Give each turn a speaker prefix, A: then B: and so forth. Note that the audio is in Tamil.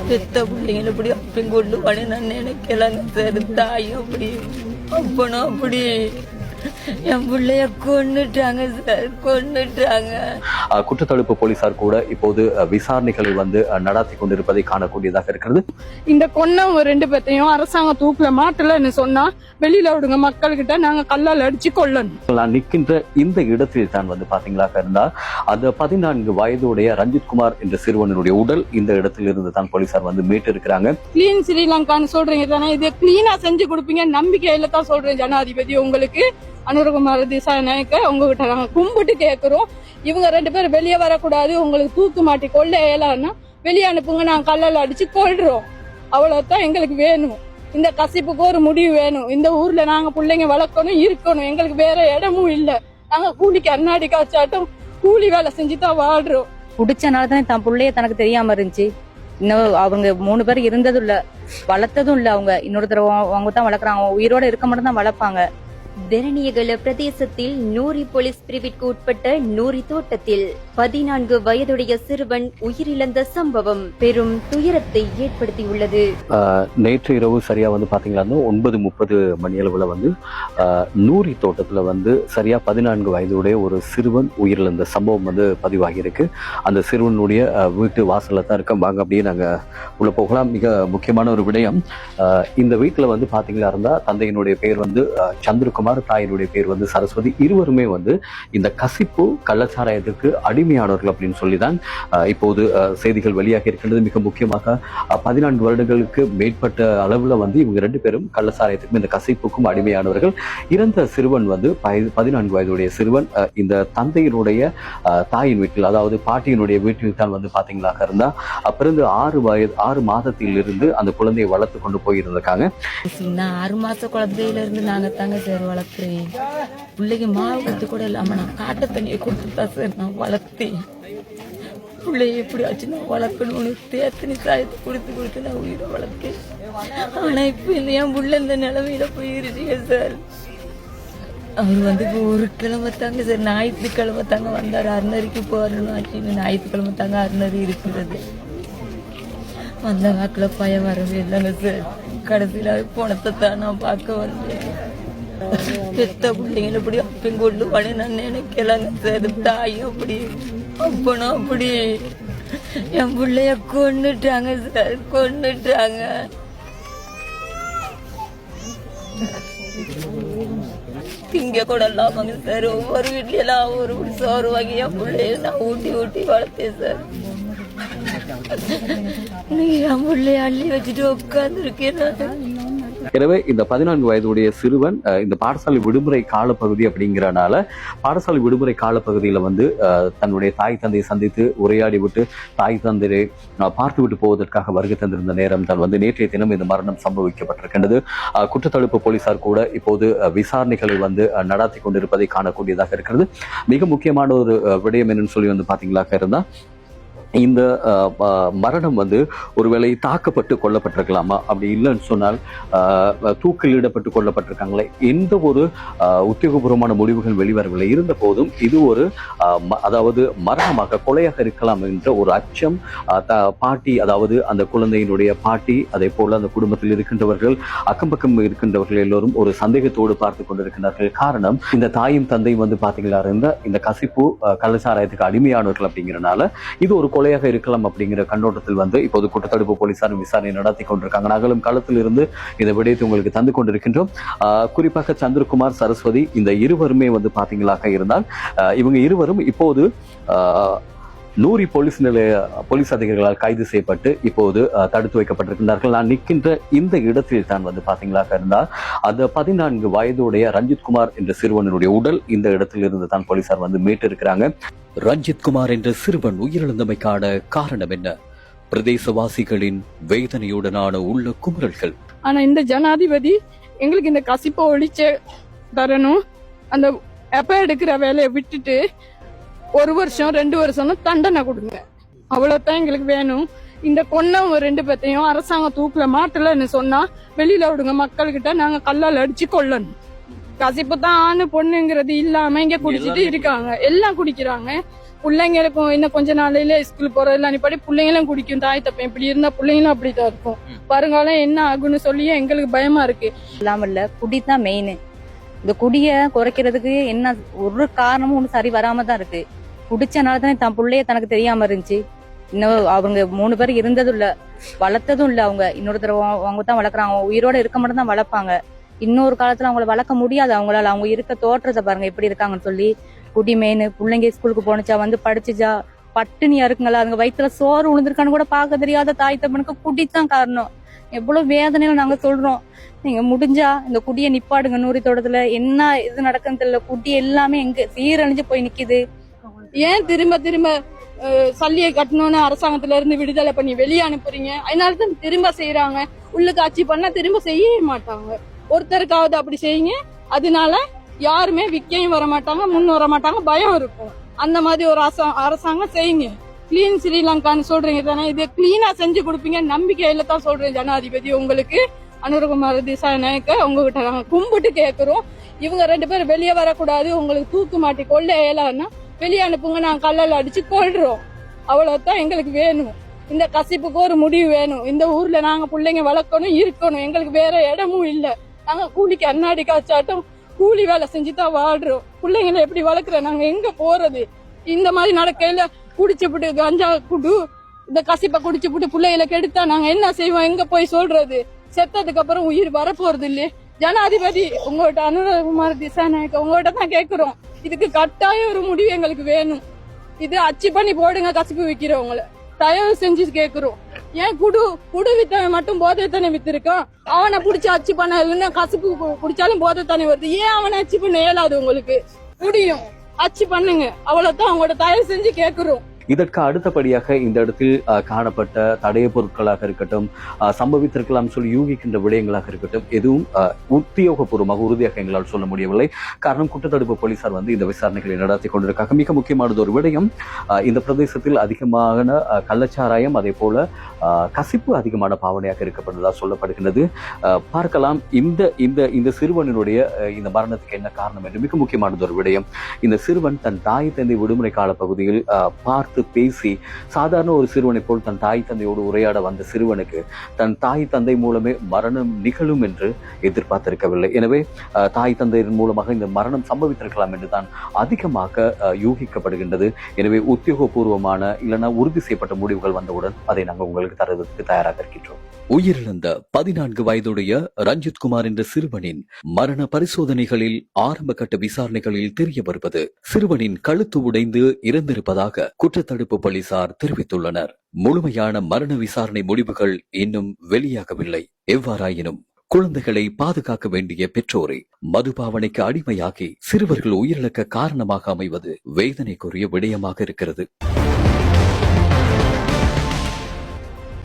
A: பெத்த பிள்ளைங்களை அப்படி அப்பயும் கொண்டு பண்ணி நான் நினைக்கலாங்க சார். தாயும் அப்படி அப்பனும் அப்படி என் பிள்ளைய கொன்னுட்டாங்க சார், கொன்னுட்டாங்க.
B: குற்றத்தடுப்பு போலீசார் கூட இப்போது விசாரணைகளை நடாத்தி கொண்டிருப்பதை காணக்கூடியதாக இருக்கிறது.
C: இந்த கொன்னவங்க 2 பேத்தையும் அரசாங்கம் தூக்குல மாட்டலன்னு சொன்னா வெளியில விடுங்க, மக்கள் கிட்ட நாங்க கல்லால் அடிச்சு கொல்லணும்.
B: நான் நிற்கின்ற இந்த இடத்தில் தான் பாத்தீங்களா இருந்தால் அந்த 14 வயதுடைய ரஞ்சித் குமார் என்ற சிறுவனுடைய உடல் இந்த இடத்தில் இருந்து தான் போலீசார் மீட்டு இருக்கிறாங்க.
C: கிளீன் ஸ்ரீலங்கான்னு சொல்றீங்க தானே, இது கிளீனா செஞ்சு கொடுப்பீங்க நம்பிக்கையில தான் சொல்றேன் ஜனாதிபதி. உங்களுக்கு அனுரகுமார் திசாநாயக்க உங்ககிட்ட நாங்க கும்பிட்டு கேட்கிறோம், இவங்க 2 பேரும் வெளியே வரக்கூடாது, உங்களுக்கு தூக்கு மாட்டி கொள்ள இயலான்னா வெளியே அனுப்புங்க, நாங்க கல்லால் அடிச்சு கொள்றோம். அவ்வளவுதான் எங்களுக்கு வேணும். இந்த கசிப்புக்கு ஒரு முடிவு வேணும். இந்த ஊர்ல நாங்க பிள்ளைங்க வளர்க்கணும், இருக்கணும். எங்களுக்கு வேற இடமும் இல்ல. நாங்க கூலிக்கு அண்ணாடி காய்ச்சாட்டம் கூலி வேலை செஞ்சுதான் வாழ்றோம்.
D: குடிச்சனால தான் தன் பிள்ளைய தனக்கு தெரியாம இருந்துச்சு. இன்னும் அவங்க 3 பேர் இருந்ததும் இல்ல, வளர்த்ததும் இல்ல. அவங்க இன்னொருத்தர் அவங்க தான் வளர்க்குறாங்க, உயிரோட இருக்க மட்டும் தான் வளர்ப்பாங்க.
E: தெரணியகல பிரதேசத்தில் நூரி போலீஸ் பிரிவிற்கு உட்பட்ட நூரி தோட்டத்தில் 14 வயதுடைய சிறுவன் உயிரிழந்த சம்பவம் பெரும் துயரத்தை ஏற்படுத்தியுள்ளது.
B: நேற்று இரவு சரியா பாத்தீங்களா 9:30 மணியளவுல நூரி தோட்டத்துல சரியா 14 வயதுடைய ஒரு சிறுவன் உயிரிழந்த சம்பவம் பதிவாகி இருக்கு. அந்த சிறுவனுடைய வீட்டு வாசல்ல தான் இருக்க. வாங்க அப்படியே நாங்க உள்ள போகலாம். மிக முக்கியமான ஒரு விடயம், இந்த வீட்டுல பாத்தீங்களா இருந்தா தந்தையினுடைய பெயர் சந்திரகுமார், தாயினுடைய பேர் சரஸ்வதி. இருவருமே இந்த கசிப்பு கள்ளச்சாராயத்திற்கு அடிமையானவர்கள் அப்படின்னு சொல்லிதான் இப்போது செய்திகள் வெளியாகி இருக்கின்றது. மிக முக்கியமாக 14 வருடங்களுக்கு மேற்பட்ட அளவுல இவங்க 2 பேரும் கள்ளச்சாராயத்துக்கும் இந்த கசிப்புக்கும் அடிமையானவர்கள். இறந்த சிறுவன் 14 வயதுடைய சிறுவன் இந்த தந்தையினுடைய தாயின் வீட்டில், அதாவது பாட்டியினுடைய வீட்டில் தான் பாத்தீங்களா இருந்தா பிறந்து 6 மாதத்தில் இருந்து அந்த குழந்தையை வளர்த்து கொண்டு போயிருந்திருக்காங்க.
A: 6 மாச குழந்தையில இருந்து நாங்க தாங்க சார் வளர்க்குறேன். பிள்ளைக்கு மாவு கொடுத்து கூட இல்லாம நான் காட்ட தண்ணியை கொடுத்துட்டா சார் நான் வளர்த்தேன். பிள்ளைய எப்படி ஆச்சு நான் வளர்க்கணும்னு தேத்தனி சாயத்தை கொடுத்து நான் உயிரை வளர்த்தேன். ஆனா இப்ப என் புள்ள இந்த நிலைமையில போயிருச்சுங்க சார். அவர் ஒரு கிழமை தாங்க சார், ஞாயிற்றுக்கிழமை தாங்க வந்தார். அருணரிக்கு போறணும் ஆச்சுன்னு ஞாயிற்றுக்கிழமை தாங்க அருணரி இருக்கிறது. வந்த வாக்குல பயம் வரவே இல்லைங்க சார். கடைசியில போனத்தை தான் நான் பார்க்க வந்தேன். பெத்த பிள்ளைங்களை அப்படி அப்பயும் கொண்டு பண்ணி நான் நினைக்கலாங்க சார். தாயும் அப்படி அப்பனும் அப்படி என் பிள்ளைய கொன்னுட்டாங்க சார், கொன்னுட்டாங்க. திங்க கூட இல்லாமங்க சார். ஒவ்வொரு வீட்லயெல்லாம் ஒரு சோறு வாங்கி என் பிள்ளைய நான் ஊட்டி வளர்த்தேன் சார். என் பிள்ளைய அள்ளி வச்சுட்டு உட்கார்ந்து இருக்கேன்.
B: எனவே இந்த 14 வயதுடைய சிறுவன் இந்த பாடசாலை விடுமுறை காலப்பகுதி அப்படிங்கிறனால பாடசாலை விடுமுறை காலப்பகுதியில தன்னுடைய தாய் தந்தையை சந்தித்து உரையாடி விட்டு தாய் தந்தையை பார்த்து விட்டு போவதற்காக வருகை தந்திருந்த நேரம் தான் நேற்றைய தினம் இந்த மரணம் சம்பவிக்கப்பட்டிருக்கின்றது. குற்றத்தடுப்பு போலீசார் கூட இப்போது விசாரணைகளை நடாத்தி கொண்டிருப்பதை காணக்கூடியதாக இருக்கிறது. மிக முக்கியமான ஒரு விடயம் என்னன்னு சொல்லி பாத்தீங்களா இருந்தா இந்த மரணம் ஒருவேளை தாக்கப்பட்டு கொல்லப்பட்டிருக்கலாமா, அப்படி இல்லைன்னு சொன்னால் தூக்கிலிடப்பட்டு கொல்லப்பட்டிருக்காங்களே, எந்த ஒரு உத்தியோகபூர்வமான முடிவுகள் வெளிவரவில்லை. இருந்த போதும் இது ஒரு அதாவது மரணமாக கொலையாக இருக்கலாம் என்ற ஒரு அச்சம் பாட்டி, அதாவது அந்த குழந்தையினுடைய பாட்டி, அதே போல அந்த குடும்பத்தில் இருக்கின்றவர்கள், அக்கம் பக்கம் இருக்கின்றவர்கள் எல்லோரும் ஒரு சந்தேகத்தோடு பார்த்து கொண்டிருக்கிறார்கள். காரணம், இந்த தாயும் தந்தையும் பாத்தீங்களா இருந்த இந்த கசிப்பு கள்ளச்சாராயத்துக்கு அடிமையானவர்கள் அப்படிங்கிறனால இது ஒரு கொலையாக இருக்கலாம் அப்படிங்கிற கண்ணோட்டத்தில் இப்போது குற்றத்தடுப்பு போலீசார் விசாரணை நடத்தி கொண்டிருக்காங்க. நாங்களும் களத்தில் இருந்து இந்த விடயத்தை உங்களுக்கு தந்து கொண்டிருக்கின்றோம். குறிப்பாக சந்திரகுமார், சரஸ்வதி இந்த இருவருமே பாத்தீங்களாக இருந்தால் இவங்க இருவரும் இப்போது நூரி போலீஸ் அதிகாரிகளால் கைது செய்யப்பட்டு இப்போது தடுத்து வைக்கப்பட்டிருக்கிறார்கள். நான் நிற்கின்ற இந்த இடத்தில் தான் பாத்தீங்களாக இருந்தால் அந்த 14 வயதுடைய ரஞ்சித் குமார் என்ற சிறுவனுடைய உடல் இந்த இடத்தில் இருந்து தான் போலீசார் மீட்டு இருக்கிறாங்க. ரஞ்சித் குமார் என்ற சிறுவன் உயிரிழந்தமைக்கான காரணம் என்ன? பிரதேசவாசிகளின் வேதனையுடனான உள்ள குமுறல்கள்.
C: ஆனா இந்த ஜனாதிபதி எங்களுக்கு இந்த கசிப்பை ஒழிச்சு தரணும். அந்த எப்ப எடுக்கிற வேலையை விட்டுட்டு 1 வருஷம் 2 வருஷம் தண்டனை கொடுங்க, அவ்வளவுதான் எங்களுக்கு வேணும். இந்த கொன்னவங்க 2 பேத்தையும் அரசாங்கம் தூக்குல மாட்டலன்னு சொன்னா வெளியில விடுங்க, மக்கள் கிட்ட நாங்க கல்லால் அடிச்சு கொல்லணும். கசிப்பு தான் ஆணு பொண்ணுங்கிறது இல்லாம இங்க குடிச்சிட்டு இருக்காங்க, எல்லாம் குடிக்கிறாங்க. பிள்ளைங்களுக்கும் இன்னும் கொஞ்ச நாளையில ஸ்கூல் போறதெல்லாம் நிப்பாடி பிள்ளைங்களும் குடிக்கும். தாய் தப்பேன் இப்படி இருந்தா பிள்ளைங்களும் அப்படித்தான் இருக்கும். வருங்காலம் என்ன ஆகுன்னு சொல்லி எங்களுக்கு பயமா இருக்கு.
D: இல்லாம இல்ல, குடிதான் மெயின். இந்த குடிய குறைக்கிறதுக்கு என்ன ஒரு காரணமும் ஒண்ணு சரி வராம தான் இருக்கு. குடிச்சனால தானே தன் பிள்ளைய தனக்கு தெரியாம இருந்துச்சு. இன்னும் அவங்க 3 பேர் இருந்ததும் இல்ல, வளர்த்ததும் இல்ல. அவங்க இன்னொருத்தர் அவங்க தான் வளர்க்குறாங்க. உயிரோட இருக்க மட்டும் தான் வளர்ப்பாங்க. இன்னொரு காலத்துல அவங்கள வளர்க்க முடியாது. அவங்களால அவங்க இருக்க தோற்றத்தை பாருங்க எப்படி இருக்காங்கன்னு சொல்லி. குடி மெயின். பிள்ளைங்க ஸ்கூலுக்கு போனுச்சா வந்து படிச்சுச்சா பட்டினியா இருக்குங்களா, அதுங்க வயிற்றுல சோறு விழுந்திருக்கான்னு கூட பார்க்க தெரியாத தாய் தப்பனுக்கு குடித்தான் காரணம். எவ்வளவு வேதனையில நாங்க சொல்றோம். நீங்க முடிஞ்சா இந்த குடியை நிப்பாடுங்க. நூறி தோட்டத்துல என்ன இது நடக்குன்னு தெரியல. குடி எல்லாமே எங்க சீரழிஞ்சு போய் நிக்குது.
C: ஏன் திரும்ப திரும்ப சல்லியை கட்டணும்னு அரசாங்கத்துல இருந்து விடுதலை பண்ணி வெளியே அனுப்புறீங்க? அதனாலதான் திரும்ப செய்யறாங்க. உள்ளுக்கு ஆட்சி பண்ணா திரும்ப செய்யவே மாட்டாங்க. ஒருத்தருக்காவது அப்படி செய்யுங்க. அதனால யாருமே விக்கையும் வர மாட்டாங்க, முன் வர மாட்டாங்க, பயம் இருக்கும். அந்த மாதிரி ஒரு அரசாங்கம் செய்யுங்க. கிளீன் ஸ்ரீலங்கான்னு சொல்றீங்க தானே, இது கிளீனா செஞ்சு கொடுப்பீங்க நம்பிக்கையில தான் சொல்றேன் ஜனாதிபதி. உங்களுக்கு அனுரகுமார திசாநாயக்க உங்ககிட்ட நாங்க கும்பிட்டு கேட்கிறோம். இவங்க 2 பேரும் வெளியே வரக்கூடாது. உங்களுக்கு தூக்கு மாட்டி கொள்ள இயலான்னா வெளியே அனுப்புங்க. நாங்க கல்லால் அடிச்சு கொள்றோம். அவ்வளவுதான் எங்களுக்கு வேணும். இந்த கசிப்புக்கு ஒரு முடிவு வேணும். இந்த ஊர்ல நாங்க பிள்ளைங்க வளர்க்கணும், இருக்கணும். எங்களுக்கு வேற இடமும் இல்ல. நாங்க கூலிக்கு அண்ணாடி காய்ச்சாட்டும் கூலி வேலை செஞ்சுதான் வாழ்றோம். பிள்ளைங்களை எப்படி வளர்க்குறோம்? நாங்க எங்க போறது? இந்த மாதிரி நடக்கையில குடிச்சு புட்டு கஞ்சா குடு இந்த கசிப்பை குடிச்சு புட்டு பிள்ளைகளை கெடுத்தா நாங்க என்ன செய்வோம்? எங்க போய் சொல்றது? செத்ததுக்கு அப்புறம் உயிர் வரப்போறது இல்லையே. ஜனாதிபதி உங்கள்கிட்ட அனுரகுமார திசாநாயக்க உங்கள்கிட்ட தான் கேட்கிறோம். இதுக்கு கட்டாயம் ஒரு முடிவு எங்களுக்கு வேணும். இது அச்சு பண்ணி போடுங்க கசிப்பு விக்கிறவங்கள. தயவு செஞ்சு கேக்குறோம். ஏன் குடு வித்தவன் மட்டும் போதைத்தானே வித்திருக்கான். அவனை புடிச்சு அச்சு பண்ண இல்லைன்னா கசிப்பு குடிச்சாலும் போதைத்தானே வருது. ஏன் அவனை அச்சு பண்ண இயலாது? உங்களுக்கு முடியும், அச்சு பண்ணுங்க. அவ்வளவுதான் அவங்களோட தயவு செஞ்சு கேக்குறோம்.
B: இதற்கு அடுத்தபடியாக இந்த இடத்தில் காணப்பட்ட தடய பொருட்களாக இருக்கட்டும், சம்பவித்திருக்கலாம் சொல்லி யூகிக்கின்ற விடயங்களாக இருக்கட்டும், எதுவும் உத்தியோகபூர்வமாக உறுதியாக எங்களால் சொல்ல முடியவில்லை. காரணம், குற்றத்தடுப்பு போலீசார் இந்த விசாரணைகளை நடத்தி கொண்டிருக்காங்க. மிக முக்கியமானது ஒரு விடயம், இந்த பிரதேசத்தில் அதிகமான கள்ளச்சாராயம், அதே போல கசிப்பு அதிகமான பாவனையாக இருக்கப்படுவதாக சொல்லப்படுகிறது. பார்க்கலாம் இந்த சிறுவனுடைய இந்த மரணத்துக்கு என்ன காரணம் என்று. மிக முக்கியமானது ஒரு விடயம், இந்த சிறுவன் தன் தாய் தந்தை விடுமுறை கால பகுதியில் பார்த்து பேசி, சாதாரண ஒரு சிறுவனை போல் தன் தாய் தந்தையோடு உரையாட வந்த சிறுவனுக்கு தன் தாய் தந்தை மூலமே மரணம் நிகழும் என்று எதிர்பார்த்திருக்கவில்லை. எனவே தாய் தந்தையின் மூலமாக இந்த மரணம் சம்பவித்திருக்கலாம் என்று தான் அதிகமாக யூகிக்கப்படுகின்றது. எனவே உத்தியோகபூர்வமான இல்லைன்னா உறுதி செய்யப்பட்ட முடிவுகள் வந்தவுடன் அதை நாங்கள் உங்களுக்கு தருவதற்கு தயாராக இருக்கின்றோம். உயிரிழந்த 14 வயதுடைய ரஞ்சித் குமார் என்ற சிறுவனின் மரண பரிசோதனைகளில் ஆரம்ப கட்ட விசாரணைகளில் தெரிய வருவது, சிறுவனின் கழுத்து உடைந்து இறந்திருப்பதாக குற்றத்தடுப்பு போலீசார் தெரிவித்துள்ளனர். முழுமையான மரண விசாரணை முடிவுகள் இன்னும் வெளியாகவில்லை. எவ்வாறாயினும் குழந்தைகளை பாதுகாக்க வேண்டிய பெற்றோரை மதுபாவனைக்கு அடிமையாகி சிறுவர்கள் உயிரிழக்க காரணமாக அமைவது வேதனைக்குரிய விடயமாக இருக்கிறது.